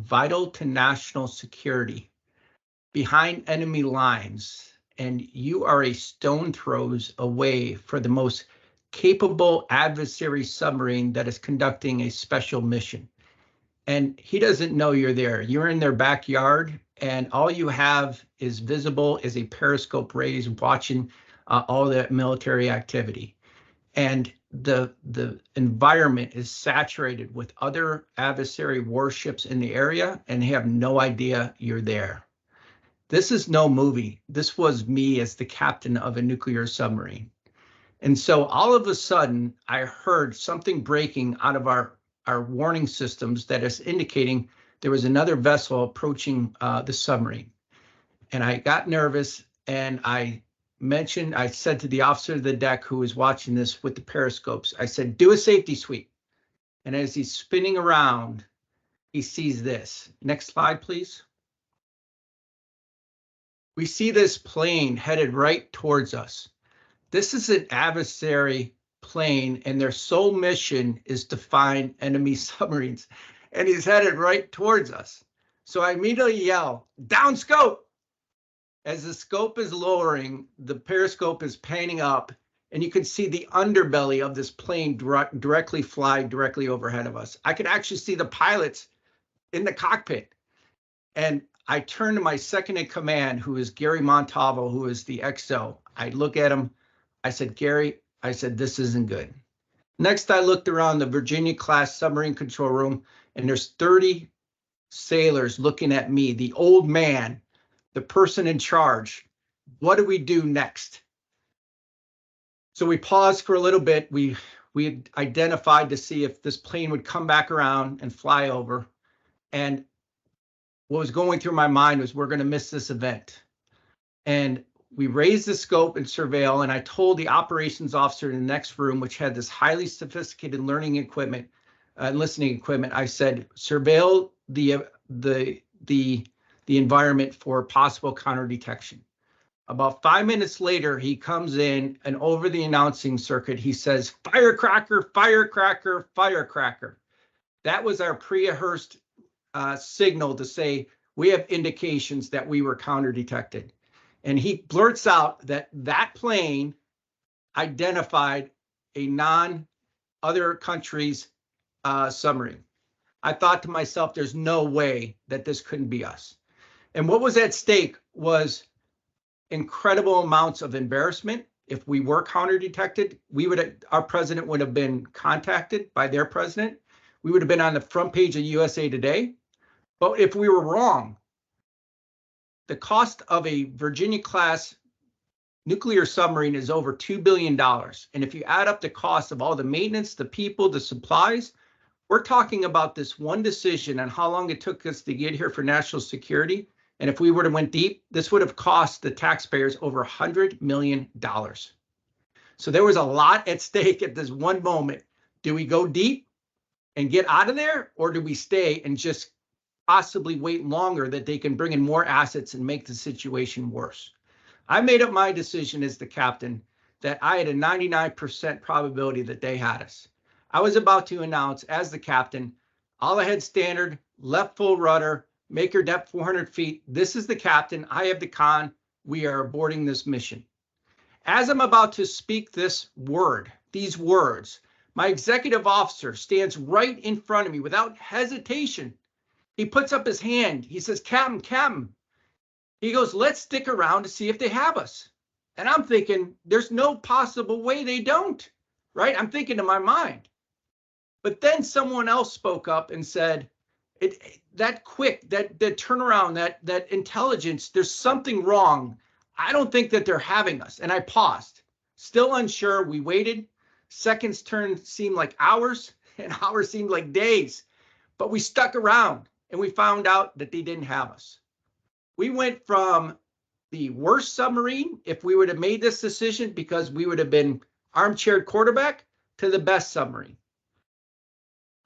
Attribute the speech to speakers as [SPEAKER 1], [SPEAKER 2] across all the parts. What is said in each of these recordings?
[SPEAKER 1] vital to national security behind enemy lines, and you are a stone throws away for the most capable adversary submarine that is conducting a special mission. And he doesn't know you're there. You're in their backyard, and all you have is visible is a periscope rays watching all that military activity. And the environment is saturated with other adversary warships in the area, and they have no idea you're there. This is no movie. This was me as the captain of a nuclear submarine. And so all of a sudden, I heard something breaking out of our warning systems that is indicating there was another vessel approaching the submarine. And I got nervous, and I said to the officer of the deck who was watching this with the periscopes, I said, do a safety sweep. And as he's spinning around, he sees this. Next slide, please. We see this plane headed right towards us. This is an adversary plane, and their sole mission is to find enemy submarines. And he's headed right towards us. So I immediately yell, down scope. As the scope is lowering, the periscope is panning up, and you can see the underbelly of this plane directly fly directly overhead of us. I could actually see the pilots in the cockpit. And I turn to my second in command, who is Gary Montalvo, who is the XO. I look at him. I said, Gary, I said, this isn't good. Next, I looked around the Virginia-class submarine control room, and there's 30 sailors looking at me, the old man, the person in charge. What do we do next? So we paused for a little bit. We had identified to see if this plane would come back around and fly over. And what was going through my mind was, we're going to miss this event. And we raised the scope and surveil, and I told the operations officer in the next room, which had this highly sophisticated learning equipment, listening equipment, I said, surveil the environment for possible counter detection. About 5 minutes later, he comes in, and over the announcing circuit, he says, firecracker, firecracker, firecracker. That was our pre-rehearsed signal to say we have indications that we were counter detected. And he blurts out that that plane identified a non-other country's submarine. I thought to myself, there's no way that this couldn't be us. And what was at stake was incredible amounts of embarrassment. If we were counter detected, our president would have been contacted by their president. We would have been on the front page of USA Today. But if we were wrong, the cost of a Virginia-class nuclear submarine is over $2 billion. And if you add up the cost of all the maintenance, the people, the supplies, we're talking about this one decision on how long it took us to get here for national security. And if we would have went deep, this would have cost the taxpayers over $100 million. So there was a lot at stake at this one moment. Do we go deep and get out of there, or do we stay and just possibly wait longer that they can bring in more assets and make the situation worse? I made up my decision as the captain that I had a 99% probability that they had us. I was about to announce as the captain, all ahead standard, left full rudder, make your depth 400 feet. This is the captain. I have the con. We are aborting this mission. As I'm about to speak these words, my executive officer stands right in front of me without hesitation. He puts up his hand. He says, Captain. He goes, let's stick around to see if they have us. And I'm thinking, there's no possible way they don't, right? I'm thinking in my mind. But then someone else spoke up and said, that turnaround, that intelligence, there's something wrong. I don't think that they're having us. And I paused, still unsure. We waited. Seconds seemed like hours, and hours seemed like days. But we stuck around, and we found out that they didn't have us. We went from the worst submarine, if we would have made this decision, because we would have been armchair quarterback, to the best submarine.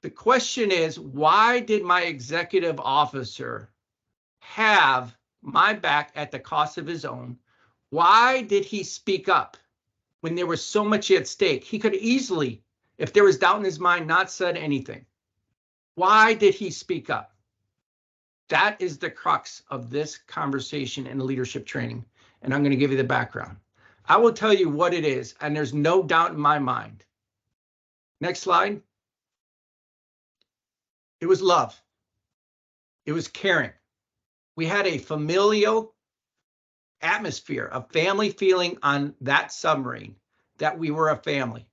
[SPEAKER 1] The question is, why did my executive officer have my back at the cost of his own? Why did he speak up when there was so much at stake? He could easily, if there was doubt in his mind, not said anything. Why did he speak up? That is the crux of this conversation in leadership training. And I'm going to give you the background. I will tell you what it is, and there's no doubt in my mind. Next slide. It was love. It was caring. We had a familial atmosphere, a family feeling on that submarine, that we were a family.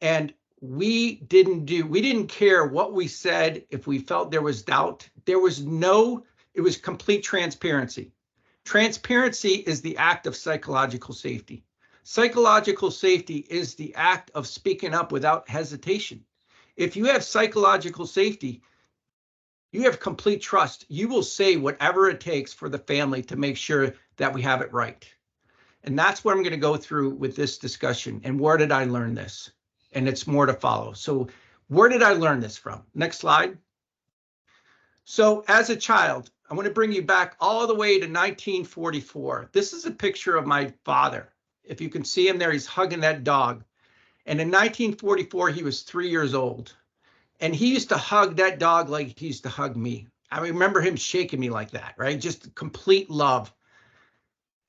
[SPEAKER 1] And we didn't care what we said. If we felt there was doubt, it was complete transparency. Transparency is the act of psychological safety. Psychological safety is the act of speaking up without hesitation. If you have psychological safety, you have complete trust. You will say whatever it takes for the family to make sure that we have it right. And that's what I'm going to go through with this discussion. And where did I learn this? And it's more to follow. So where did I learn this from? Next slide. So as a child, I want to bring you back all the way to 1944. This is a picture of my father. If you can see him there, he's hugging that dog. And in 1944, he was 3 years old. And he used to hug that dog like he used to hug me. I remember him shaking me like that, right? Just complete love.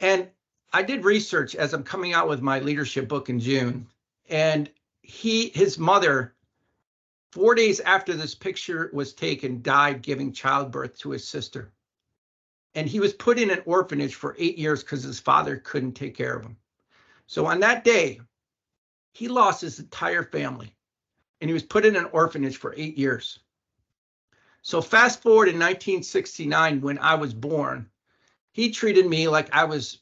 [SPEAKER 1] And I did research as I'm coming out with my leadership book in June. And his mother, 4 days after this picture was taken, died giving childbirth to his sister. And he was put in an orphanage for 8 years because his father couldn't take care of him. So on that day, he lost his entire family. And he was put in an orphanage for 8 years. So fast forward in 1969, when I was born, he treated me like I was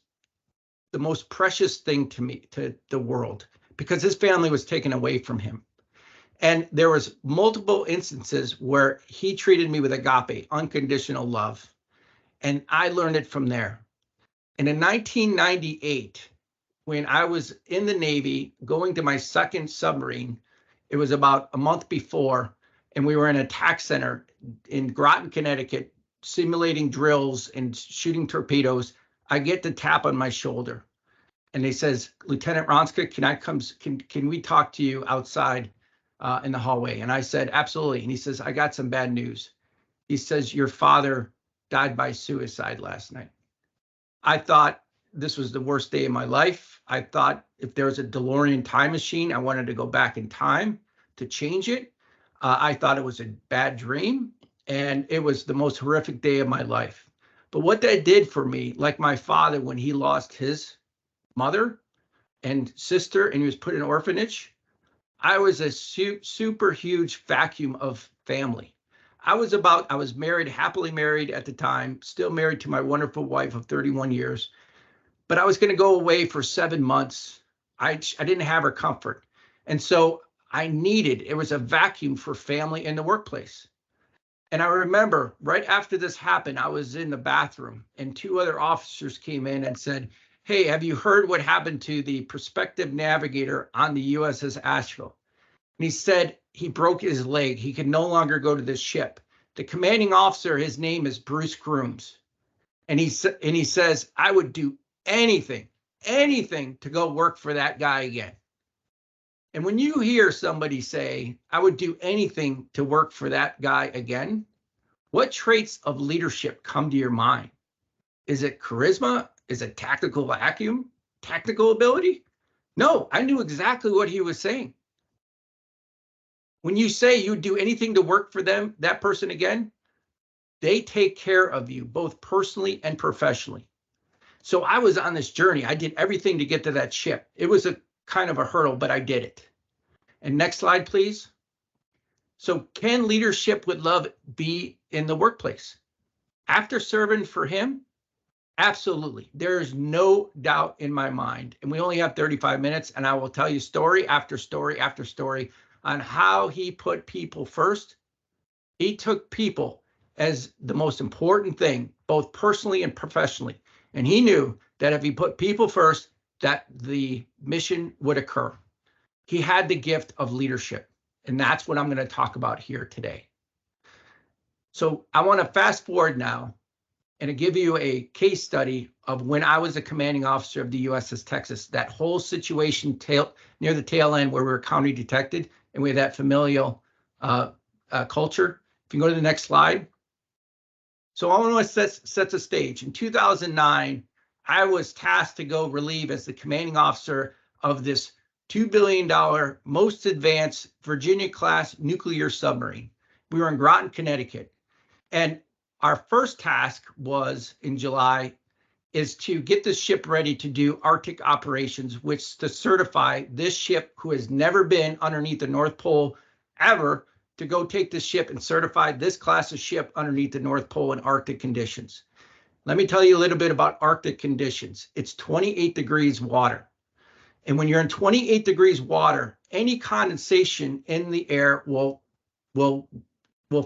[SPEAKER 1] the most precious thing to me, to the world, because his family was taken away from him. And there was multiple instances where he treated me with agape, unconditional love. And I learned it from there. And in 1998, when I was in the Navy going to my second submarine, it was about a month before, and we were in a TAC center in Groton, Connecticut, simulating drills and shooting torpedoes. I get the tap on my shoulder, and he says, "Lieutenant Ronska, can we talk to you outside in the hallway?" And I said, "Absolutely." And he says, "I got some bad news." He says, "Your father died by suicide last night." I thought this was the worst day of my life. I thought if there was a DeLorean time machine, I wanted to go back in time to change it. I thought it was a bad dream, and it was the most horrific day of my life. But what that did for me, like my father when he lost his mother and sister and he was put in an orphanage, I was a super huge vacuum of family. I was married, happily married at the time, still married to my wonderful wife of 31 years. But I was going to go away for 7 months. I didn't have her comfort. And so it was a vacuum for family in the workplace. And I remember right after this happened, I was in the bathroom and 2 other officers came in and said, "Hey, have you heard what happened to the prospective navigator on the USS Asheville?" And he said he broke his leg. He could no longer go to this ship. The commanding officer, his name is Bruce Grooms. And he says, "I would do anything to go work for that guy again." And when you hear somebody say, "I would do anything to work for that guy again," what traits of leadership come to your mind? Is it charisma? Is it tactical vacuum? Technical ability? No, I knew exactly what he was saying. When you say you'd do anything to work for that person again, they take care of you both personally and professionally. So I was on this journey. I did everything to get to that ship. It was a kind of a hurdle, but I did it. And next slide, please. So can leadership with love be in the workplace? After serving for him, absolutely. There is no doubt in my mind. And we only have 35 minutes, and I will tell you story after story after story on how he put people first. He took people as the most important thing, both personally and professionally. And he knew that if he put people first, that the mission would occur. He had the gift of leadership. And that's what I'm going to talk about here today. So I want to fast forward now and give you a case study of when I was a commanding officer of the USS Texas, that whole situation near the tail end where we were county detected and we had that familial culture. If you go to the next slide. So I want to set the stage. In 2009, I was tasked to go relieve as the commanding officer of this $2 billion most advanced Virginia-class nuclear submarine. We were in Groton, Connecticut. And our first task was in July is to get the ship ready to do Arctic operations, which to certify this ship, who has never been underneath the North Pole ever, to go take the ship and certify this class of ship underneath the North Pole in Arctic conditions. Let me tell you a little bit about Arctic conditions. It's 28 degrees water. And when you're in 28 degrees water, any condensation in the air will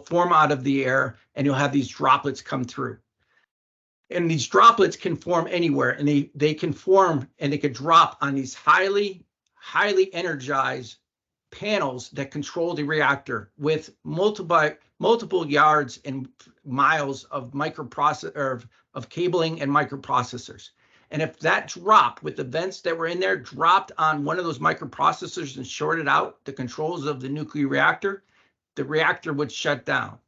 [SPEAKER 1] form out of the air, and you'll have these droplets come through. And these droplets can form anywhere, and they can form and they could drop on these highly energized panels that control the reactor with multiple yards and miles of microprocessor of cabling and microprocessors. And if that drop with the vents that were in there dropped on one of those microprocessors and shorted out the controls of the nuclear reactor, the reactor would shut down.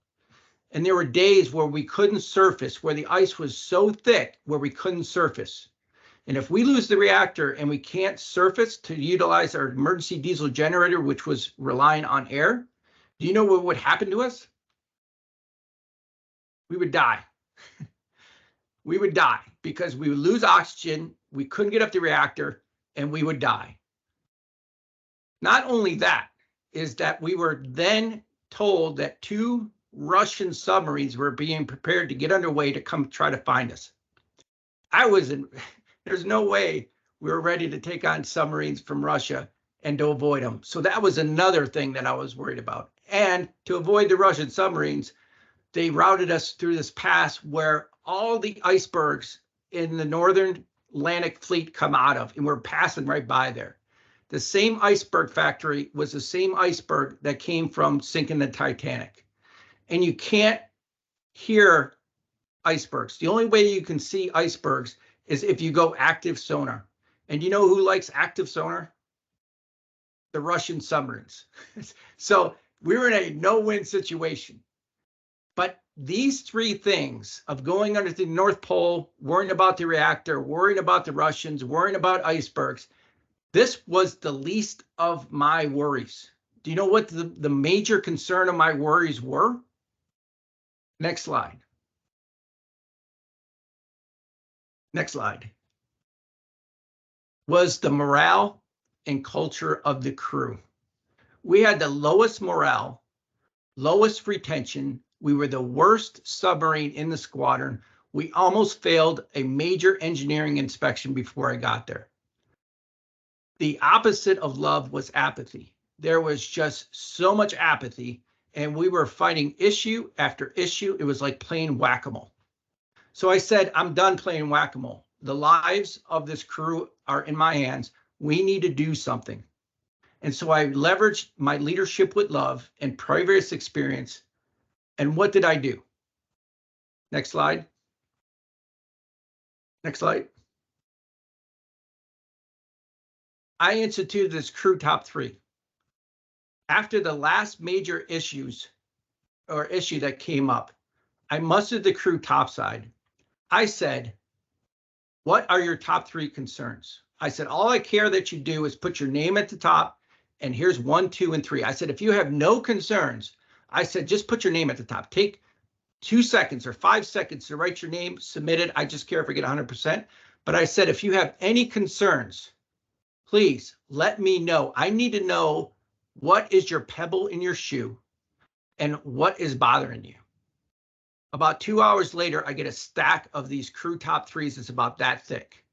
[SPEAKER 1] And there were days where we couldn't surface, where the ice was so thick where we couldn't surface. And if we lose the reactor and we can't surface to utilize our emergency diesel generator, which was relying on air, do you know what would happen to us? We would die. We would die because we would lose oxygen, we couldn't get up the reactor, and we would die. Not only that, is that we were then told that 2 Russian submarines were being prepared to get underway to come try to find us. There's no way we were ready to take on submarines from Russia and to avoid them. So that was another thing that I was worried about. And to avoid the Russian submarines, they routed us through this pass where all the icebergs in the Northern Atlantic fleet come out of, and we're passing right by there. The same iceberg factory was the same iceberg that came from sinking the Titanic. And you can't hear icebergs. The only way you can see icebergs is if you go active sonar. And you know who likes active sonar? The Russian submarines. So we were in a no-win situation. But these 3 things of going under the North Pole, worrying about the reactor, worrying about the Russians, worrying about icebergs, this was the least of my worries. Do you know what the major concern of my worries were? Next slide. Next slide. Was the morale and culture of the crew. We had the lowest morale, lowest retention. We were the worst submarine in the squadron. We almost failed a major engineering inspection before I got there. The opposite of love was apathy. There was just so much apathy, and we were fighting issue after issue. It was like playing whack-a-mole. So I said, I'm done playing whack-a-mole. The lives of this crew are in my hands. We need to do something. And so I leveraged my leadership with love and previous experience. And what did I do? Next slide. Next slide. I instituted this crew top 3. After the last major issue that came up, I mustered the crew topside. I said, what are your top 3 concerns? I said, all I care that you do is put your name at the top, and here's 1, 2, and 3. I said, if you have no concerns, I said, just put your name at the top. Take 2 seconds or 5 seconds to write your name, submit it. I just care if I get 100%. But I said, if you have any concerns, please let me know. I need to know what is your pebble in your shoe and what is bothering you. About 2 hours later, I get a stack of these crew top 3s. It's about that thick.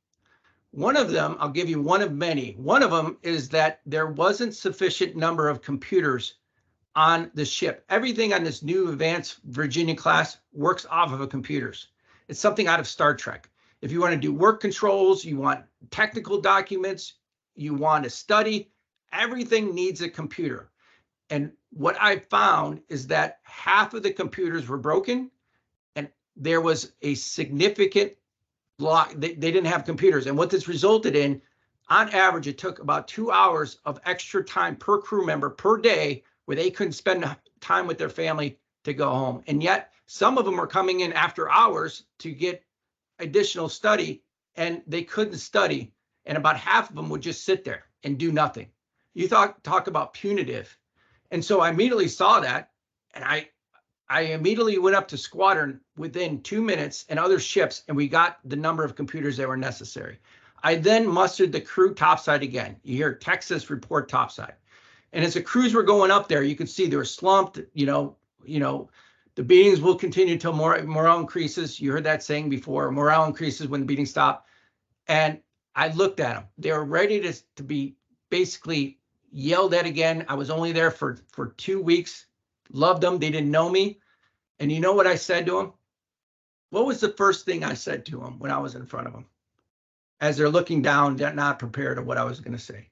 [SPEAKER 1] One of them, I'll give you one of many. One of them is that there wasn't sufficient number of computers on the ship. Everything on this new advanced Virginia class works off of computers. It's something out of Star Trek. If you want to do work controls, you want technical documents, you want to study, everything needs a computer. And what I found is that half of the computers were broken, and there was a significant block. They didn't have computers. And what this resulted in, on average, it took about 2 hours of extra time per crew member per day where they couldn't spend time with their family to go home. And yet some of them were coming in after hours to get additional study, and they couldn't study. And about half of them would just sit there and do nothing. You talk about punitive. And so I immediately saw that, and I immediately went up to squadron within 2 minutes and other ships, and we got the number of computers that were necessary. I then mustered the crew topside again. You hear Texas report topside. And as the crews were going up there, you could see they were slumped, you know, the beatings will continue until morale increases. You heard that saying before, morale increases when the beatings stop. And I looked at them. They were ready to be basically yelled at again. I was only there for 2 weeks. Loved them. They didn't know me. And you know what I said to them? What was the first thing I said to them when I was in front of them? As they're looking down, they're not prepared of what I was going to say.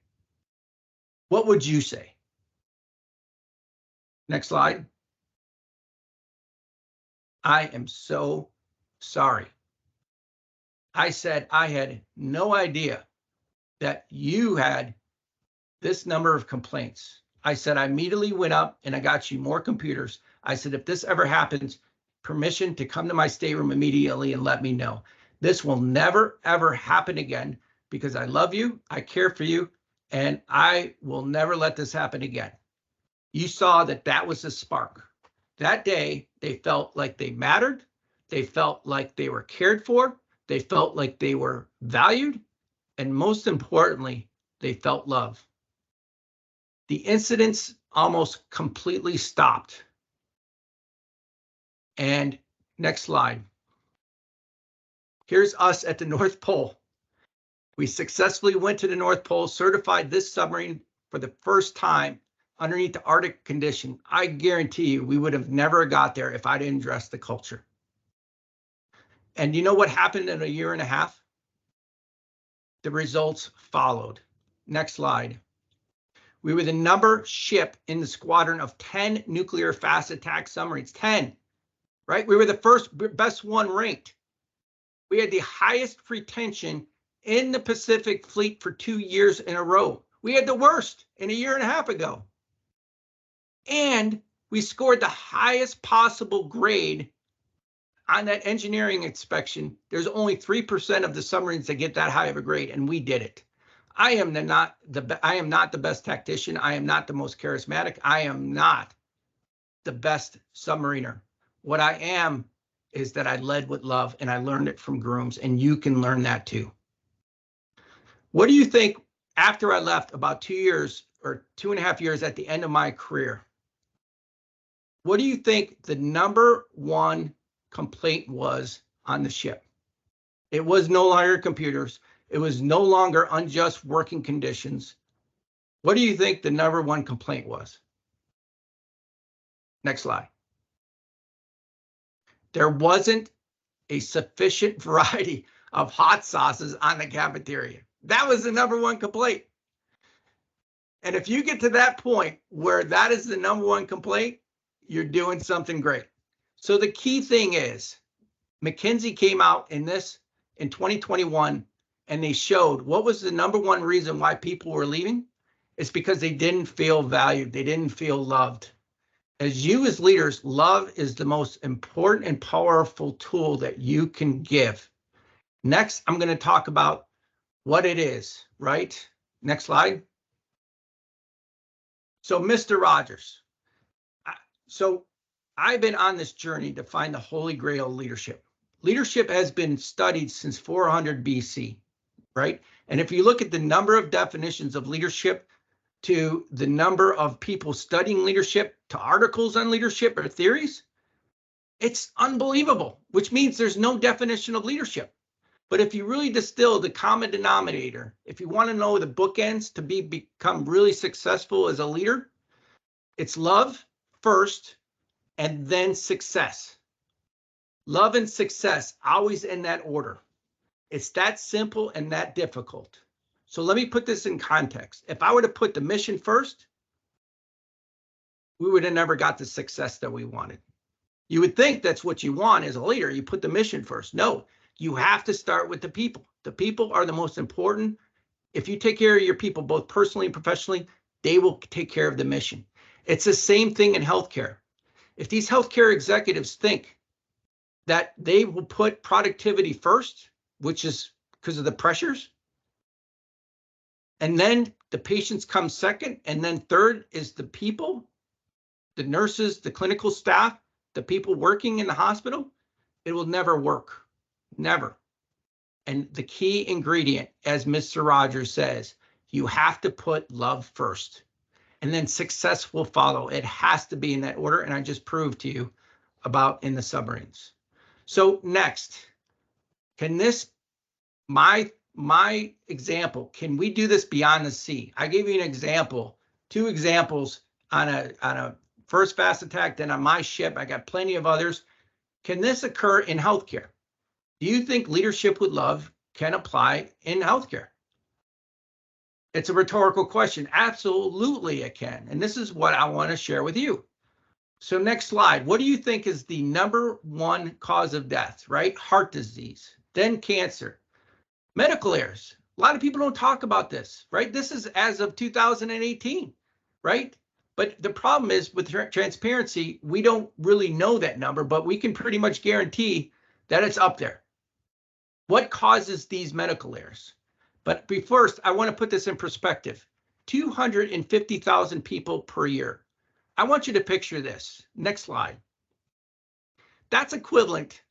[SPEAKER 1] What would you say? Next slide. I am so sorry. I said I had no idea that you had this number of complaints. I said I immediately went up and I got you more computers. I said, if this ever happens, permission to come to my stateroom immediately and let me know. This will never, ever happen again because I love you, I care for you, and I will never let this happen again. You saw that was the spark. That day, they felt like they mattered. They felt like they were cared for. They felt like they were valued. And most importantly, they felt love. The incidents almost completely stopped. And next slide. Here's us at the North Pole. We successfully went to the North Pole, certified this submarine for the first time underneath the Arctic condition. I guarantee you we would have never got there if I didn't address the culture. And you know what happened in a year and a half? The results followed. Next slide. We were the number ship in the squadron of 10 nuclear fast attack submarines. 10, right? We were the first best one ranked. We had the highest retention in the Pacific Fleet for 2 years in a row. We had the worst in a year and a half ago. And we scored the highest possible grade on that engineering inspection. There's only 3% of the submarines that get that high of a grade, and we did it. I am not the best tactician. I am not the most charismatic. I am not the best submariner. What I am is that I led with love, and I learned it from grooms, and you can learn that too. What do you think after I left, about 2 years or 2.5 years at the end of my career? What do you think the number one complaint was on the ship? It was no longer computers. It was no longer unjust working conditions. What do you think the number one complaint was? Next slide. There wasn't a sufficient variety of hot sauces on the cafeteria. That was the number one complaint. And if you get to that point where that is the number one complaint, you're doing something great. So the key thing is, McKinsey came out in 2021, and they showed what was the number one reason why people were leaving. It's because they didn't feel valued. They didn't feel loved. As you as leaders, love is the most important and powerful tool that you can give. Next, I'm going to talk about what it is, right? Next slide. So Mr. Rogers. So I've been on this journey to find the holy grail of leadership. Leadership has been studied since 400 BC, right? And if you look at the number of definitions of leadership to the number of people studying leadership to articles on leadership or theories, it's unbelievable, which means there's no definition of leadership. But if you really distill the common denominator, if you want to know the bookends to become really successful as a leader, it's love first and then success. Love and success, always in that order. It's that simple and that difficult. So let me put this in context. If I were to put the mission first, we would have never got the success that we wanted. You would think that's what you want as a leader. You put the mission first. No, you have to start with the people. The people are the most important. If you take care of your people, both personally and professionally, they will take care of the mission. It's the same thing in healthcare. If these healthcare executives think that they will put productivity first, which is because of the pressures, and then the patients come second, and then third is the people, the nurses, the clinical staff, the people working in the hospital, it will never work. Never. And the key ingredient, as Mr. Rogers says, you have to put love first, and then success will follow. It has to be in that order, and I just proved to you about in the submarines. So next, can this, my example, can we do this beyond the sea? I gave you an example, 2 examples on a first fast attack, then on my ship. I got plenty of others. Can this occur in healthcare? Do you think leadership with love can apply in healthcare? It's a rhetorical question. Absolutely it can. And this is what I want to share with you. So next slide. What do you think is the #1 cause of death, right? Heart disease, then cancer, medical errors. A lot of people don't talk about this, right? This is as of 2018, right? But the problem is with transparency, we don't really know that number, but we can pretty much guarantee that it's up there. What causes these medical errors? But first, I want to put this in perspective. 250,000 people per year. I want you to picture this. Next slide. That's equivalent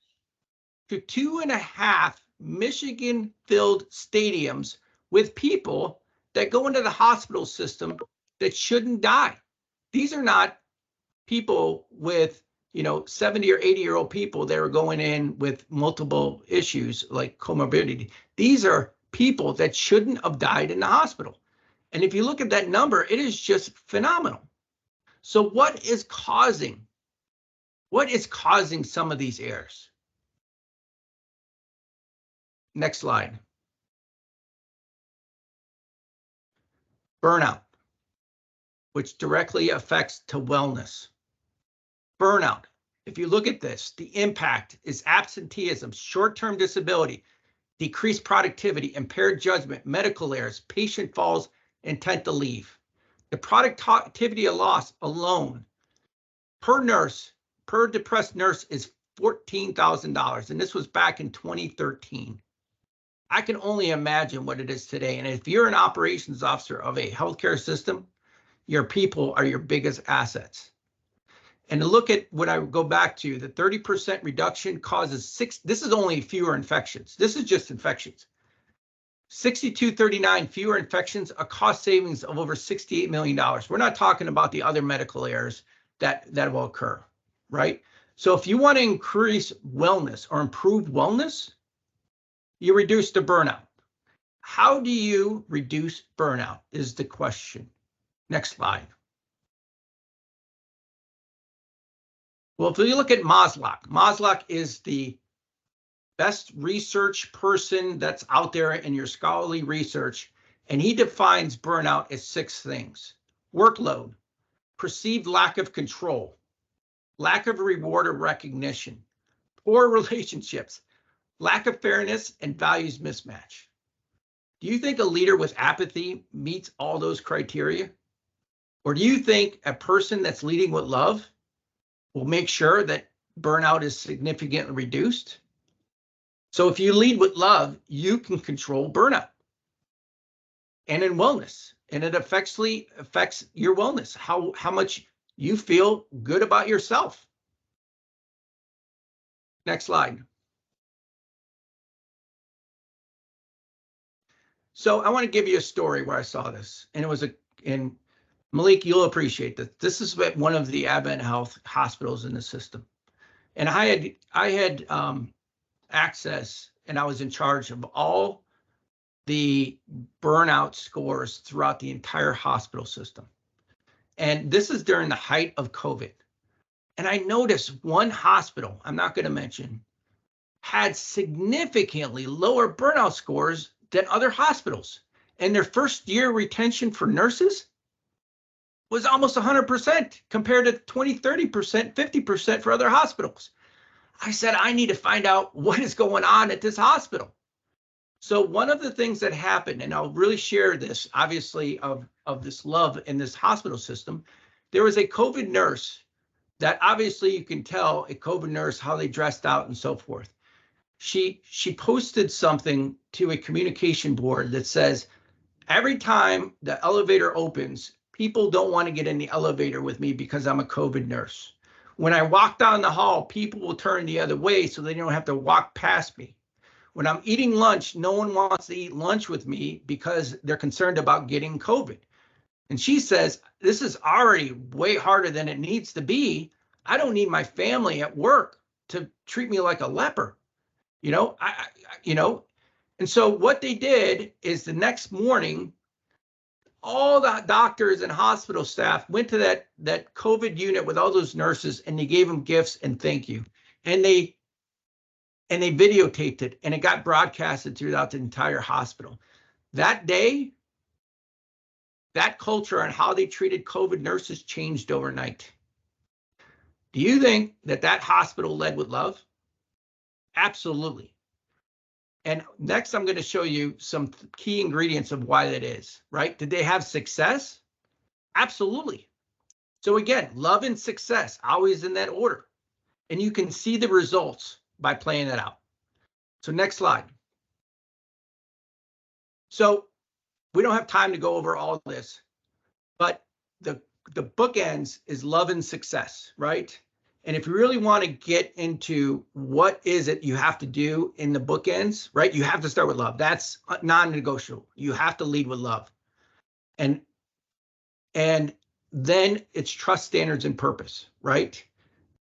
[SPEAKER 1] to 2.5 Michigan-filled stadiums with people that go into the hospital system that shouldn't die. These are not people with 70 or 80-year-old people that are going in with multiple issues like comorbidity. These are people that shouldn't have died in the hospital. And if you look at that number, it is just phenomenal. So what is causing some of these errors? Next slide. Burnout, which directly affects to wellness. Burnout. If you look at this, the impact is absenteeism, short-term disability, decreased productivity, impaired judgment, medical errors, patient falls, intent to leave. The productivity loss alone per nurse, per depressed nurse is $14,000. And this was back in 2013. I can only imagine what it is today. And if you're an operations officer of a healthcare system, your people are your biggest assets. And to look at what I would go back to, the 30% reduction causes this is only fewer infections. This is just infections. 6239 fewer infections, a cost savings of over $68 million. We're not talking about the other medical errors that will occur, right? So if you want to increase wellness or improve wellness, you reduce the burnout. How do you reduce burnout is the question. Next slide. Well, if you look at Maslach is the best research person that's out there in your scholarly research, and he defines burnout as 6 things: workload, perceived lack of control, lack of reward or recognition, poor relationships, lack of fairness, and values mismatch. Do you think a leader with apathy meets all those criteria? Or do you think a person that's leading with love will make sure that burnout is significantly reduced? So if you lead with love, you can control burnout and in wellness, and it affects your wellness, how much you feel good about yourself. Next slide. So I want to give you a story where I saw this, and it was and Malik, you'll appreciate this. This is at one of the Advent Health hospitals in the system. And I had access, and I was in charge of all the burnout scores throughout the entire hospital system. And this is during the height of COVID. And I noticed one hospital, I'm not going to mention, had significantly lower burnout scores than other hospitals. And their first year retention for nurses was almost 100% compared to 20, 30%, 50% for other hospitals. I said, I need to find out what is going on at this hospital. So one of the things that happened, and I'll really share this, obviously, of this love in this hospital system, there was a COVID nurse that obviously you can tell a COVID nurse how they dressed out and so forth. She posted something to a communication board that says, every time the elevator opens, people don't want to get in the elevator with me because I'm a COVID nurse. When I walk down the hall, people will turn the other way so they don't have to walk past me. When I'm eating lunch, no one wants to eat lunch with me because they're concerned about getting COVID. And she says, this is already way harder than it needs to be. I don't need my family at work to treat me like a leper. And so what they did is the next morning, all the doctors and hospital staff went to that COVID unit with all those nurses, and they gave them gifts and thank you. And they videotaped it, and it got broadcasted throughout the entire hospital. That day, that culture and how they treated COVID nurses changed overnight. Do you think that hospital led with love? Absolutely. And next, I'm going to show you some key ingredients of why that is, right? Did they have success? Absolutely. So again, love and success, always in that order. And you can see the results by playing that out. So next slide. So we don't have time to go over all this, but the bookends is love and success, right? And if you really want to get into what is it you have to do in the bookends, right? You have to start with love. That's non-negotiable. You have to lead with love. And then it's trust, standards, and purpose, right?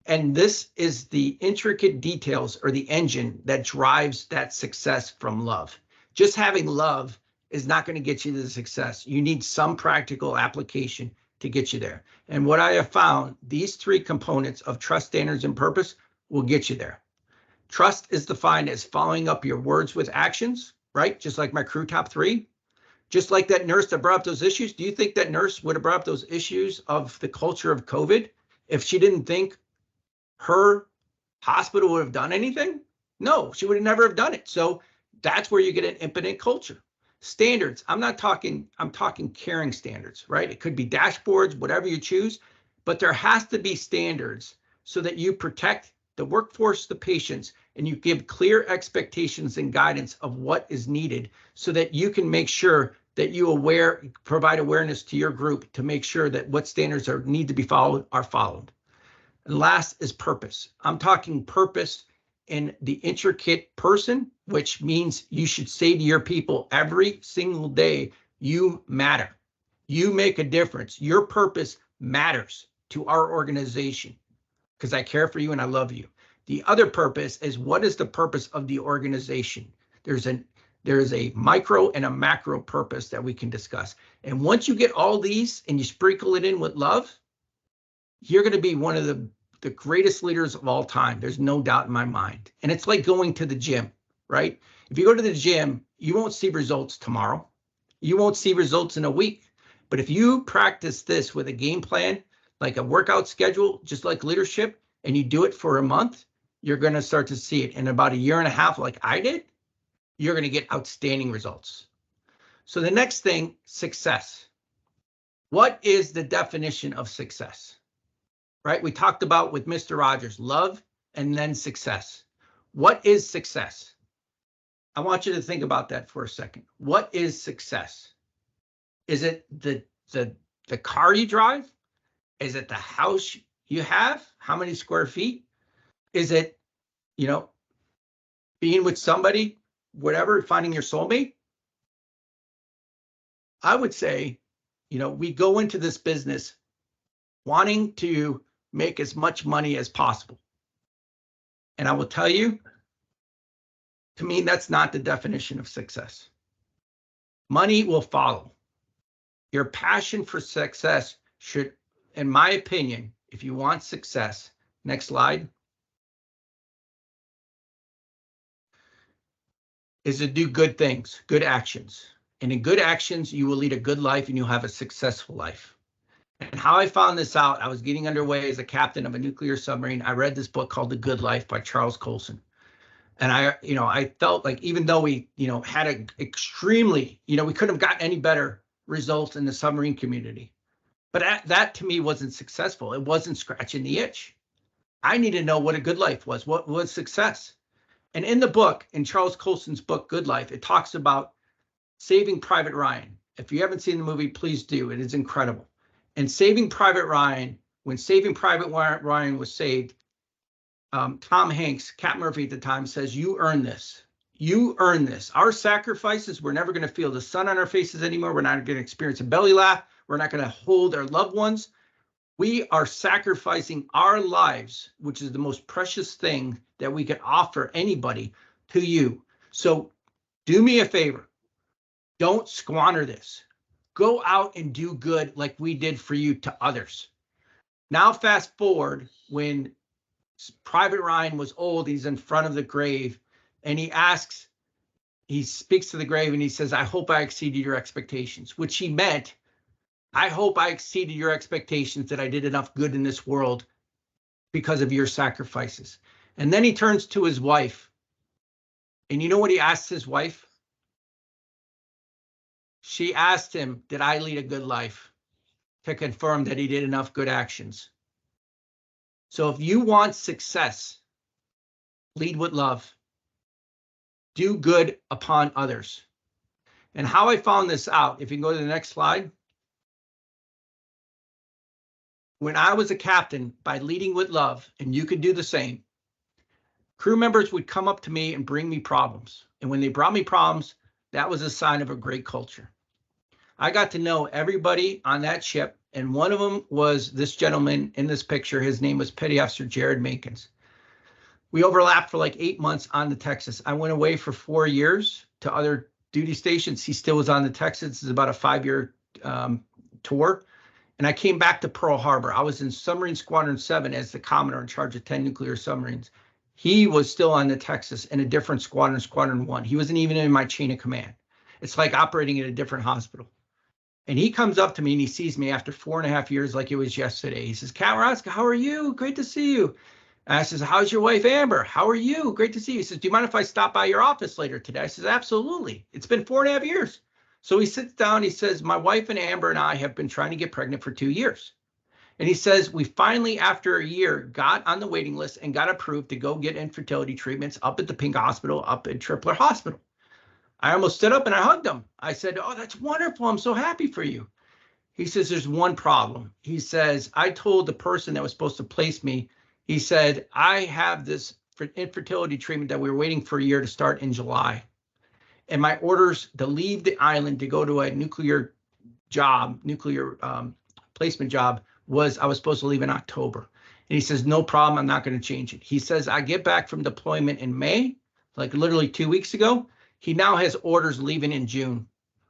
[SPEAKER 1] And this is the intricate details or the engine that drives that success from love. Just having love is not going to get you to the success. You need some practical application to get you there. And what I have found, these three components of trust, standards, and purpose will get you there. Trust is defined as following up your words with actions, right? Just like my crew top three. Just like that nurse that brought up those issues. Do you think that nurse would have brought up those issues of the culture of COVID if she didn't think her hospital would have done anything? No, she would have never have done it. So that's where you get an impotent culture. Standards, I'm talking caring standards, right? It could be dashboards, whatever you choose, but there has to be standards so that you protect the workforce, the patients, and you give clear expectations and guidance of what is needed so that you can make sure that you provide awareness to your group to make sure that what standards need to be followed are followed. And last is purpose. I'm talking purpose in the intricate person, which means you should say to your people every single day, you matter. You make a difference. Your purpose matters to our organization because I care for you and I love you. The other purpose is, what is the purpose of the organization? There is a micro and a macro purpose that we can discuss. And once you get all these and you sprinkle it in with love, you're going to be one of the greatest leaders of all time. There's no doubt in my mind. And it's like going to the gym, right? If you go to the gym, you won't see results tomorrow. You won't see results in a week. But if you practice this with a game plan, like a workout schedule, just like leadership, and you do it for a month, you're going to start to see it. In about a year and a half, like I did, you're going to get outstanding results. So the next thing, success. What is the definition of success? Right? We talked about with Mr. Rogers, love and then success. What is success? I want you to think about that for a second. What is success? Is it the car you drive? Is it the house you have? How many square feet? Is it, being with somebody, whatever, finding your soulmate? I would say, we go into this business wanting to make as much money as possible. And I will tell you, to me, that's not the definition of success. Money will follow. Your passion for success should, in my opinion, if you want success, next slide, is to do good things, good actions. And in good actions, you will lead a good life and you'll have a successful life. And how I found this out, I was getting underway as a captain of a nuclear submarine. I read this book called The Good Life by Charles Colson. And I felt like even though we, had an extremely, we couldn't have gotten any better results in the submarine community. But that to me wasn't successful. It wasn't scratching the itch. I need to know what a good life was. What was success? And in the book, in Charles Colson's book, Good Life, it talks about Saving Private Ryan. If you haven't seen the movie, please do. It is incredible. And Saving Private Ryan, when Saving Private Ryan was saved, Tom Hanks, Cat Murphy at the time, says, you earn this. You earn this. Our sacrifices, we're never going to feel the sun on our faces anymore. We're not going to experience a belly laugh. We're not going to hold our loved ones. We are sacrificing our lives, which is the most precious thing that we can offer anybody, to you. So do me a favor. Don't squander this. Go out and do good like we did for you to others. Now, fast forward when Private Ryan was old, he's in front of the grave, and he speaks to the grave and he says, I hope I exceeded your expectations, which he meant, I hope I exceeded your expectations, that I did enough good in this world because of your sacrifices. And then he turns to his wife. And you know what he asks his wife? She asked him, did I lead a good life? To confirm that he did enough good actions. So if you want success, lead with love. Do good upon others. And how I found this out, if you can go to the next slide. When I was a captain, by leading with love, and you could do the same, crew members would come up to me and bring me problems. And when they brought me problems, that was a sign of a great culture. I got to know everybody on that ship, and one of them was this gentleman in this picture. His name was Petty Officer Jared Mankins. We overlapped for like 8 months on the Texas. I went away for 4 years to other duty stations. He still was on the Texas. This is about a 5-year tour. And I came back to Pearl Harbor. I was in Submarine Squadron 7 as the Commodore in charge of 10 nuclear submarines. He was still on the Texas in a different squadron, Squadron 1. He wasn't even in my chain of command. It's like operating at a different hospital. And he comes up to me and he sees me after 4.5 years like it was yesterday. He says, Cat Roska, how are you? Great to see you. And I says, how's your wife, Amber? How are you? Great to see you. He says, do you mind if I stop by your office later today? I says, absolutely. It's been 4.5 years. So he sits down, he says, my wife and Amber and I have been trying to get pregnant for 2 years. And he says, we finally, after a year, got on the waiting list and got approved to go get infertility treatments up at the Pink Hospital, up at Tripler Hospital. I almost stood up and I hugged him. I said, oh, that's wonderful. I'm so happy for you. He says, there's one problem. He says, I told the person that was supposed to place me, he said, I have this infertility treatment that we were waiting for a year to start in July. And my orders to leave the island to go to a nuclear placement job was I was supposed to leave in October. And he says, no problem, I'm not going to change it. He says, I get back from deployment in May, like literally 2 weeks ago. He now has orders leaving in June,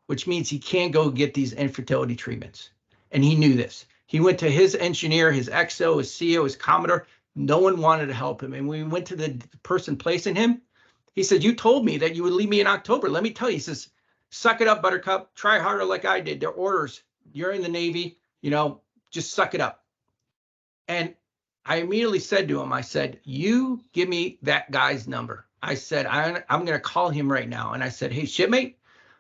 [SPEAKER 1] which means he can't go get these infertility treatments. And he knew this. He went to his engineer, his XO, his CO, his Commodore. No one wanted to help him. And when we went to the person placing him, he said, you told me that you would leave me in October. Let me tell you, he says, suck it up, Buttercup. Try harder like I did. They're orders. You're in the Navy, just suck it up. And I immediately said to him, I said, you give me that guy's number. I said, I'm going to call him right now. And I said, hey, shipmate,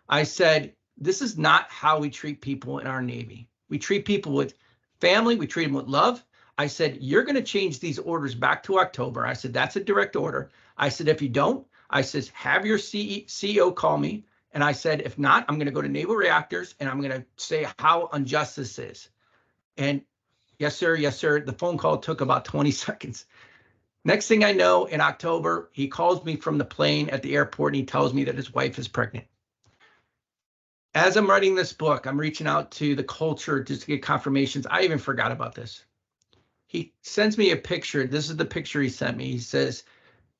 [SPEAKER 1] I said, this is not how we treat people in our Navy. We treat people with family. We treat them with love. I said, you're going to change these orders back to October. I said, that's a direct order. I said, if you don't, I says, have your CEO call me. And I said, if not, I'm going to go to Naval Reactors and I'm going to say how unjust this is. And yes, sir. Yes, sir. The phone call took about 20 seconds. Next thing I know, in October, he calls me from the plane at the airport and he tells me that his wife is pregnant. As I'm writing this book, I'm reaching out to the culture just to get confirmations. I even forgot about this. He sends me a picture. This is the picture he sent me. He says,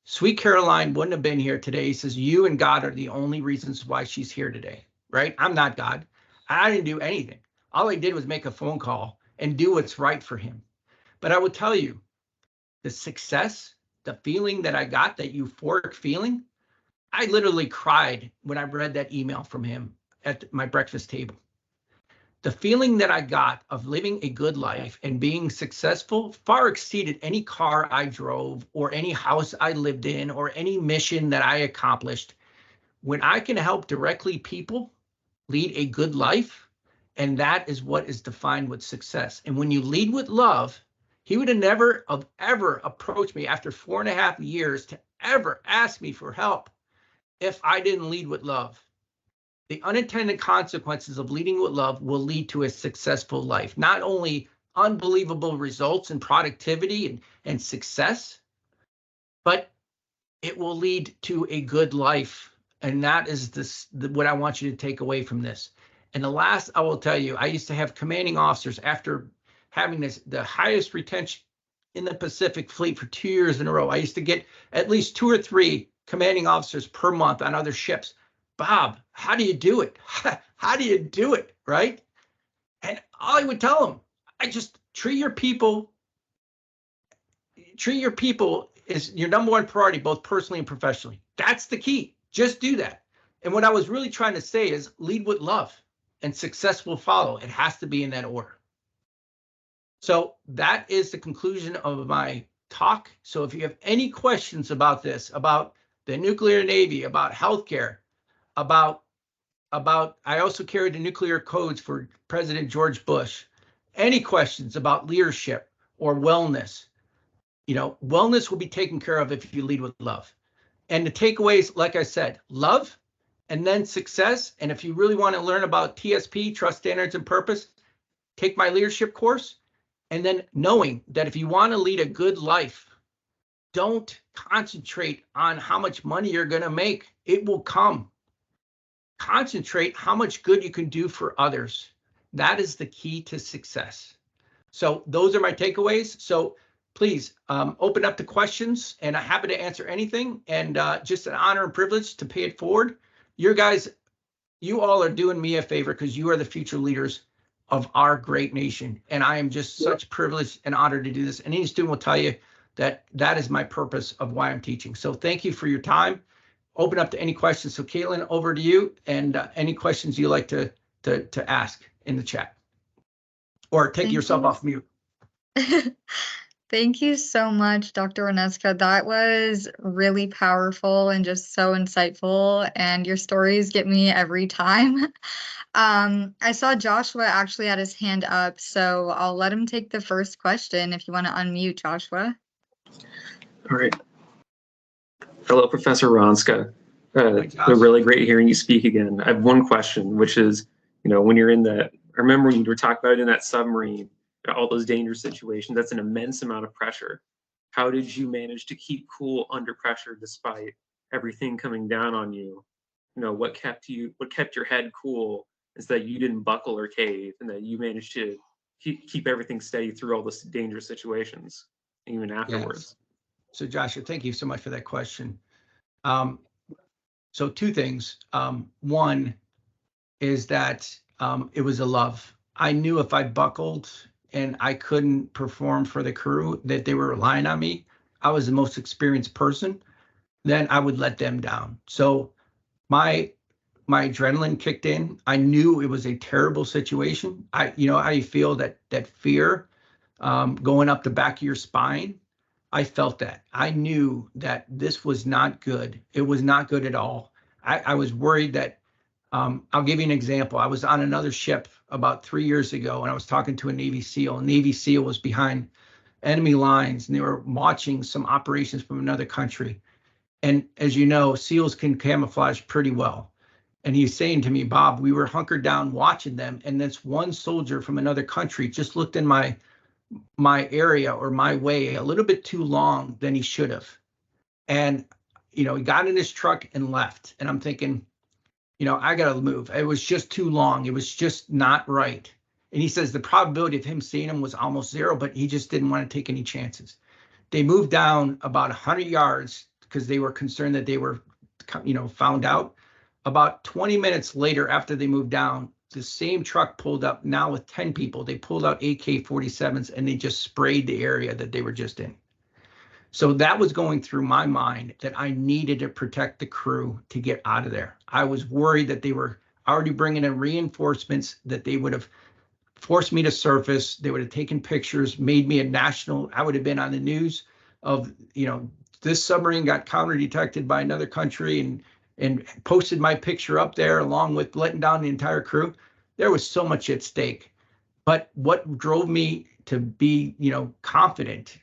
[SPEAKER 1] Sweet Caroline wouldn't have been here today. He says, you and God are the only reasons why she's here today, right? I'm not God. I didn't do anything. All I did was make a phone call and do what's right for him. But I will tell you, the success, the feeling that I got, that euphoric feeling, I literally cried when I read that email from him at my breakfast table. The feeling that I got of living a good life and being successful far exceeded any car I drove or any house I lived in or any mission that I accomplished. When I can help directly people lead a good life And that is what is defined with success. And when you lead with love, he would have never have ever approached me after 4.5 years to ever ask me for help if I didn't lead with love. The unintended consequences of leading with love will lead to a successful life. Not only unbelievable results in productivity and success, but it will lead to a good life. And that is what I want you to take away from this. And the last I will tell you, I used to have commanding officers after having the highest retention in the Pacific Fleet for 2 years in a row. I used to get at least 2 or 3 commanding officers per month on other ships. Bob, how do you do it? How do you do it, right? And all I would tell them, I just treat your people as your number one priority, both personally and professionally. That's the key. Just do that. And what I was really trying to say is lead with love and success will follow. It has to be in that order. So that is the conclusion of my talk. So if you have any questions about this, about the nuclear Navy, about healthcare, about I also carried the nuclear codes for President George Bush. Any questions about leadership or wellness? Wellness will be taken care of if you lead with love. And the takeaways, like I said, love and then success. And if you really want to learn about TSP, Trust, Standards, and Purpose, take my leadership course. And then knowing that if you want to lead a good life, don't concentrate on how much money you're going to make. It will come. Concentrate how much good you can do for others. That is the key to success. So those are my takeaways. So please open up to questions, and I'm happy to answer anything. And just an honor and privilege to pay it forward. You all are doing me a favor because you are the future leaders of our great nation. And I am just such privileged and honored to do this. And any student will tell you that that is my purpose of why I'm teaching. So thank you for your time. Open up to any questions. So Caitlin, over to you, and any questions you like to ask in the chat, or take yourself off mute.
[SPEAKER 2] Thank you so much, Dr. Onesta. That was really powerful and just so insightful, and your stories get me every time. I saw Joshua actually had his hand up, so I'll let him take the first question if you want to unmute, Joshua.
[SPEAKER 3] All right. Hello, Professor Wronska. Really great hearing you speak again. I have one question, which is, when you're in that, I remember when you were talking about in that submarine, all those dangerous situations, that's an immense amount of pressure. How did you manage to keep cool under pressure despite everything coming down on you? What kept your head cool is that you didn't buckle or cave, and that you managed to keep everything steady through all those dangerous situations, even afterwards.
[SPEAKER 1] Yes. So Joshua, thank you so much for that question. So 2 things. One is that it was a love. I knew if I buckled and I couldn't perform for the crew, that they were relying on me, I was the most experienced person, then I would let them down. So my adrenaline kicked in. I knew it was a terrible situation. How you feel that fear going up the back of your spine. I felt that. I knew that this was not good. It was not good at all. I was worried that, I'll give you an example. I was on another ship about 3 years ago, and I was talking to a Navy SEAL. Navy SEAL was behind enemy lines, and they were watching some operations from another country. And as you know, SEALs can camouflage pretty well. And he's saying to me, Bob, we were hunkered down watching them, and this one soldier from another country just looked in my area or my way a little bit too long than he should have. And, he got in his truck and left. And I'm thinking, I got to move. It was just too long. It was just not right. And he says the probability of him seeing him was almost 0, but he just didn't want to take any chances. They moved down about 100 yards because they were concerned that they were, found out. About 20 minutes later, after they moved down, the same truck pulled up, now with 10 people. They pulled out AK-47s and they just sprayed the area that they were just in. So that was going through my mind, that I needed to protect the crew to get out of there. I was worried that they were already bringing in reinforcements, that they would have forced me to surface. They would have taken pictures, made me I would have been on the news of, this submarine got counter detected by another country, and posted my picture up there along with letting down the entire crew. There was so much at stake. But what drove me to be, confident,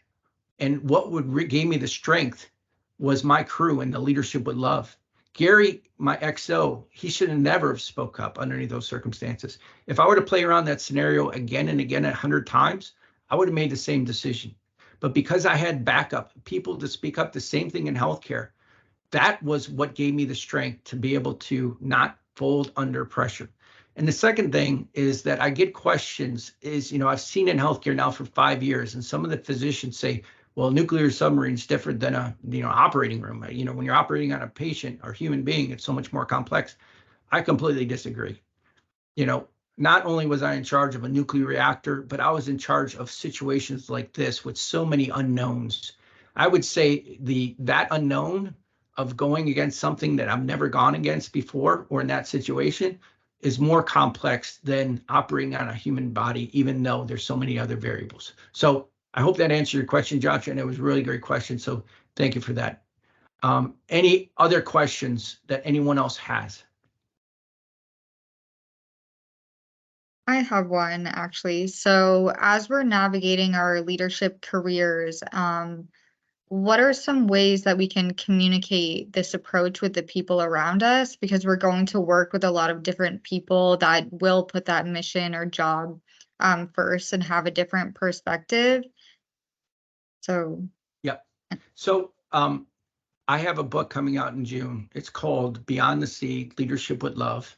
[SPEAKER 1] and what gave me the strength was my crew and the leadership with love. Gary, my XO, he should have never have spoke up underneath those circumstances. If I were to play around that scenario again and again 100 times, I would have made the same decision. But because I had backup, people to speak up, the same thing in healthcare, that was what gave me the strength to be able to not fold under pressure. And the second thing is that I get questions is, I've seen in healthcare now for 5 years, and some of the physicians say, well, nuclear submarine is different than a, operating room. When you're operating on a patient or human being, it's so much more complex. I completely disagree. Not only was I in charge of a nuclear reactor, but I was in charge of situations like this with so many unknowns. I would say that unknown of going against something that I've never gone against before or in that situation is more complex than operating on a human body, even though there's so many other variables. So I hope that answered your question, Josh, and it was a really great question. So thank you for that. Any other questions that anyone else has?
[SPEAKER 2] I have one actually. So as we're navigating our leadership careers, what are some ways that we can communicate this approach with the people around us? Because we're going to work with a lot of different people that will put that mission or job first and have a different perspective. So,
[SPEAKER 1] Yep. So I have a book coming out in June. It's called Beyond the Sea, Leadership with Love.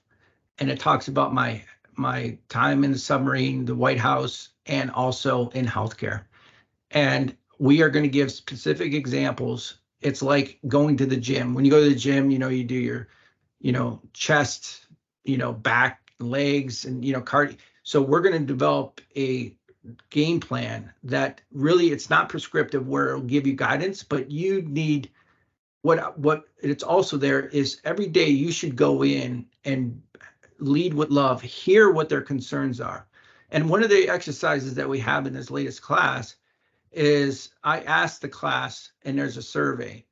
[SPEAKER 1] And it talks about my time in the submarine, the White House, and also in healthcare. And we are going to give specific examples. It's like going to the gym. When you go to the gym, you do your, chest, back, legs, and, cardio. So we're going to develop a game plan that really, it's not prescriptive where it'll give you guidance, but you need what it's also there is every day you should go in and lead with love, hear what their concerns are. And one of the exercises that we have in this latest class is I asked the class, and there's a survey,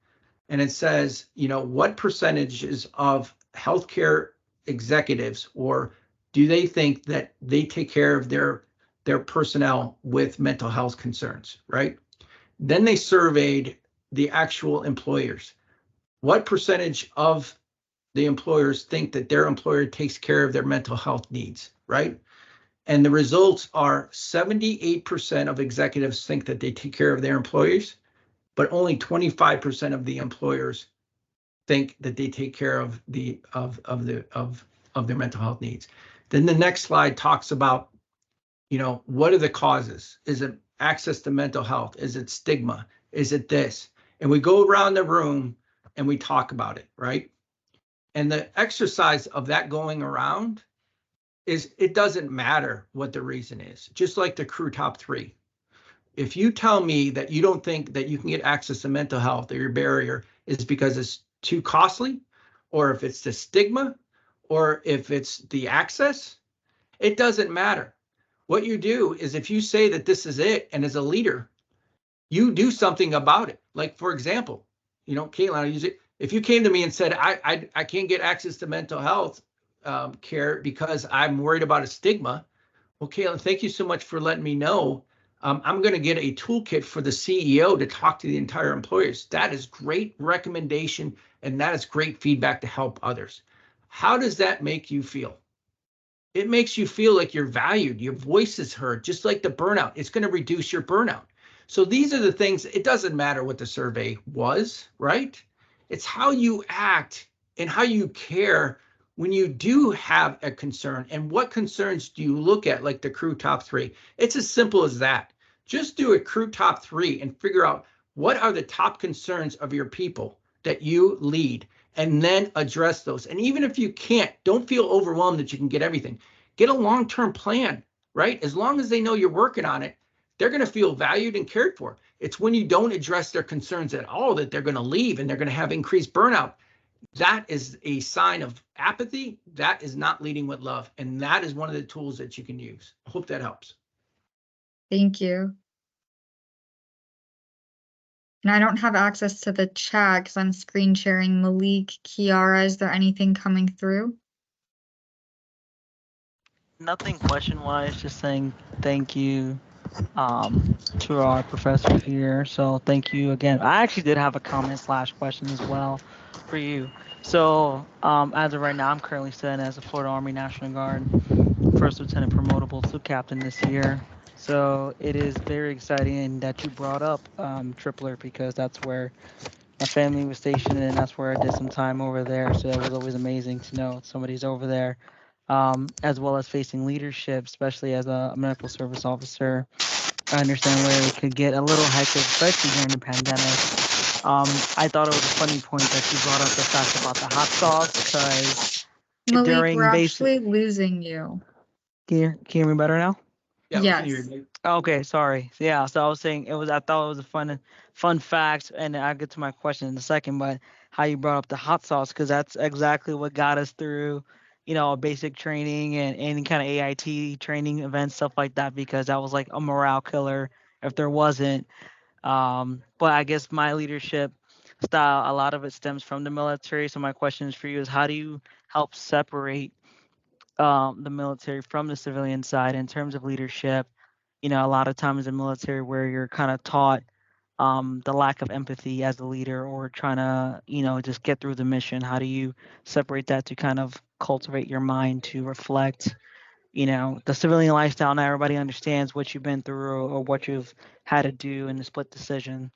[SPEAKER 1] and it says, what percentages of healthcare executives, or do they think that they take care of their personnel with mental health concerns, right? Then they surveyed the actual employers. What percentage of the employers think that their employer takes care of their mental health needs, right? And the results are 78% of executives think that they take care of their employees, but only 25% of the employers think that they take care of their mental health needs. Then the next slide talks about, what are the causes? Is it access to mental health? Is it stigma? Is it this? And we go around the room and we talk about it, right? And the exercise of that going around is it doesn't matter what the reason is, just like the crew top 3. If you tell me that you don't think that you can get access to mental health, or your barrier is because it's too costly, or if it's the stigma, or if it's the access, it doesn't matter. What you do is if you say that this is it, and as a leader, you do something about it. Like, for example, Caitlin, I'll use it. If you came to me and said, I can't get access to mental health care because I'm worried about a stigma. Well, Caitlin, thank you so much for letting me know. I'm going to get a toolkit for the CEO to talk to the entire employers. That is great recommendation, and that is great feedback to help others. How does that make you feel? It makes you feel like you're valued. Your voice is heard, just like the burnout. It's going to reduce your burnout. So these are the things. It doesn't matter what the survey was, right? It's how you act and how you care when you do have a concern, and what concerns do you look at, like the crew top 3. It's as simple as that. Just do a crew top 3 and figure out what are the top concerns of your people that you lead, and then address those. And even if you can't, don't feel overwhelmed that you can get everything. Get a long-term plan, right? As long as they know you're working on it, they're going to feel valued and cared for. It's when you don't address their concerns at all that they're going to leave, and they're going to have increased burnout. That is a sign of apathy. That is not leading with love. And that is one of the tools that you can use. I hope that helps.
[SPEAKER 2] Thank you. And I don't have access to the chat because I'm screen sharing. Malik, Kiara, is there anything coming through?
[SPEAKER 4] Nothing question-wise, just saying thank you to our professor here. So thank you again. I actually did have a comment / question as well for you. So as of right now, I'm currently studying as a Florida Army National Guard first lieutenant promotable to captain this year. So it is very exciting that you brought up Tripler, because that's where my family was stationed and that's where I did some time over there. So it was always amazing to know somebody's over there, as well as facing leadership, especially as a medical service officer. I understand where it could get a little hectic, especially during the pandemic. I thought it was a funny point that you brought up the fact about the hot sauce, because
[SPEAKER 2] Malik, we're
[SPEAKER 4] during basic,
[SPEAKER 2] actually losing you.
[SPEAKER 4] can you hear me better now?
[SPEAKER 1] Yeah, we can hear
[SPEAKER 2] Yes.
[SPEAKER 1] you.
[SPEAKER 4] Okay, sorry. Yeah, so I was saying I thought it was a fun fact, and I'll get to my question in a second, but how you brought up the hot sauce, because that's exactly what got us through, basic training and any kind of AIT training events, stuff like that, because that was like a morale killer if there wasn't. But I guess my leadership style, a lot of it stems from the military. So my question is for you is, how do you help separate the military from the civilian side in terms of leadership? A lot of times in military where you're kind of taught the lack of empathy as a leader, or trying to, just get through the mission. How do you separate that to kind of cultivate your mind to reflect, the civilian lifestyle? Not everybody understands what you've been through or what you've had to do in the split decision.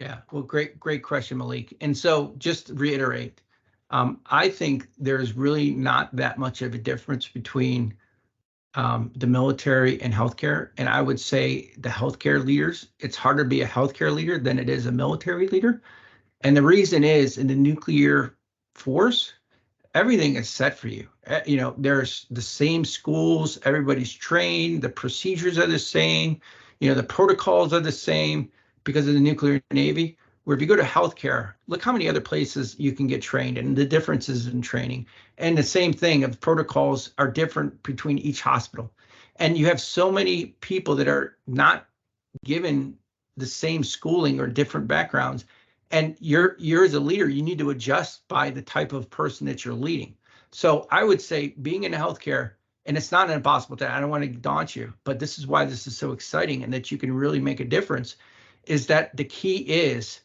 [SPEAKER 1] Yeah, well, great question, Malik. And so just to reiterate, I think there's really not that much of a difference between the military and healthcare. And I would say the healthcare leaders, it's harder to be a healthcare leader than it is a military leader. And the reason is, in the nuclear force, everything is set for you. There's the same schools, everybody's trained, the procedures are the same, the protocols are the same because of the nuclear navy. Where if you go to healthcare, look how many other places you can get trained and the differences in training. And the same thing of protocols are different between each hospital. And you have so many people that are not given the same schooling or different backgrounds. And you're as a leader, you need to adjust by the type of person that you're leading. So I would say being in healthcare, and it's not an impossible task, I don't want to daunt you, but this is why this is so exciting and that you can really make a difference, is that the key is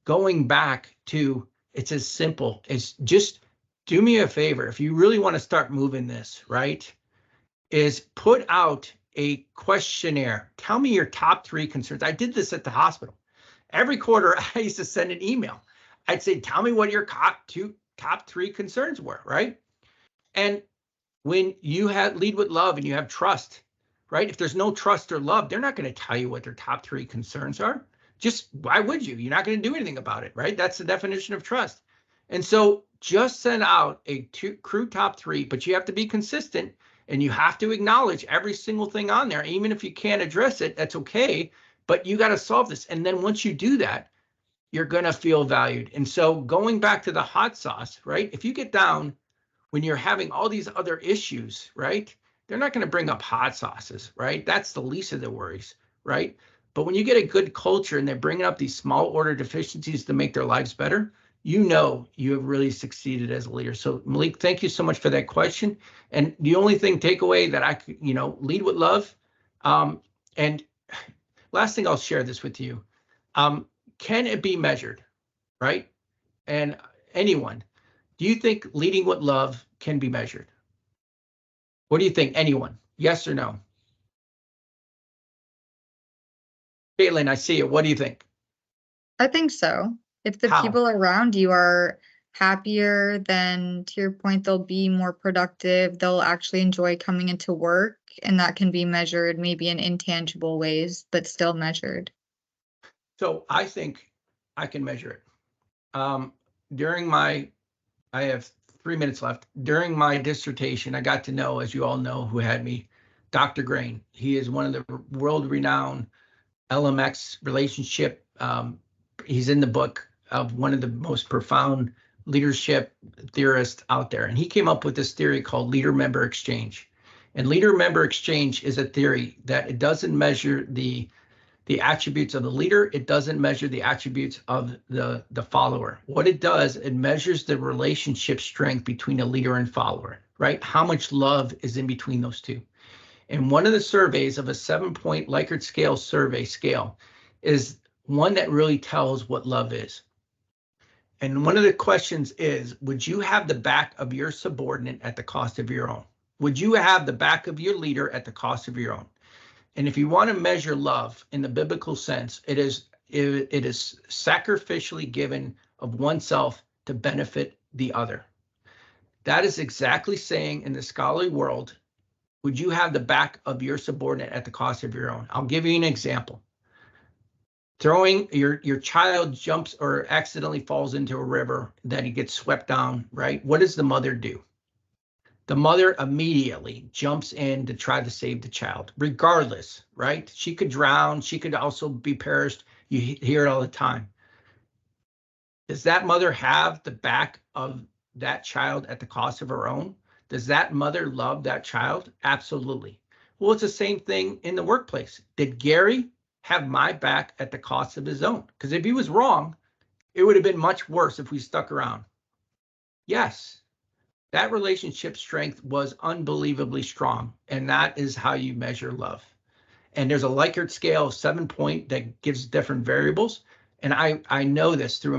[SPEAKER 1] going back to, it's as simple as just do me a favor. If you really want to start moving this, right, is put out a questionnaire. Tell me your top 3 concerns. I did this at the hospital. Every quarter, I used to send an email. I'd say, tell me what your top 3 concerns were, right? And when you lead with love and you have trust, right? If there's no trust or love, they're not going to tell you what their top 3 concerns are. Just why would you? You're not going to do anything about it, right? That's the definition of trust. And so just send out a crew top 3, but you have to be consistent and you have to acknowledge every single thing on there. Even if you can't address it, that's okay. But you got to solve this. And then once you do that, you're going to feel valued. And so going back to the hot sauce, right? If you get down when you're having all these other issues, right? They're not going to bring up hot sauces, right? That's the least of the worries, right? But when you get a good culture and they're bringing up these small order deficiencies to make their lives better, you have really succeeded as a leader. So Malik, thank you so much for that question. And the only takeaway that I could, lead with love. And last thing I'll share this with you. Can it be measured, right? And anyone, do you think leading with love can be measured? What do you think? Anyone? Yes or no? Caitlin, I see you. What do you think?
[SPEAKER 2] I think so. If the
[SPEAKER 1] How?
[SPEAKER 2] people around you are happier, then to your point, they'll be more productive. They'll actually enjoy coming into work, and that can be measured maybe in intangible ways, but still measured.
[SPEAKER 1] So I think I can measure it. I have 3 minutes left. During my dissertation, I got to know, as you all know, who had me, Dr. Grain. He is one of the world-renowned LMX relationship. He's in the book of one of the most profound leadership theorists out there. And he came up with this theory called leader-member exchange. And leader-member exchange is a theory that it doesn't measure the attributes of the leader. It doesn't measure the attributes of the follower. What it does, it measures the relationship strength between a leader and follower, right? How much love is in between those two? And one of the surveys of a 7-point Likert scale survey scale is one that really tells what love is. And one of the questions is, would you have the back of your subordinate at the cost of your own? Would you have the back of your leader at the cost of your own? And if you want to measure love in the biblical sense, it is sacrificially given of oneself to benefit the other. That is exactly saying in the scholarly world, would you have the back of your subordinate at the cost of your own? I'll give you an example. Throwing your child jumps or accidentally falls into a river, then he gets swept down, right? What does the mother do? The mother immediately jumps in to try to save the child, regardless, right? She could drown. She could also be perished. You hear it all the time. Does that mother have the back of that child at the cost of her own? Does that mother love that child? Absolutely. Well, it's the same thing in the workplace. Did Gary have my back at the cost of his own? Because if he was wrong, it would have been much worse if we stuck around. Yes, that relationship strength was unbelievably strong, and that is how you measure love. And there's a Likert scale of 7-point that gives different variables, and I know this through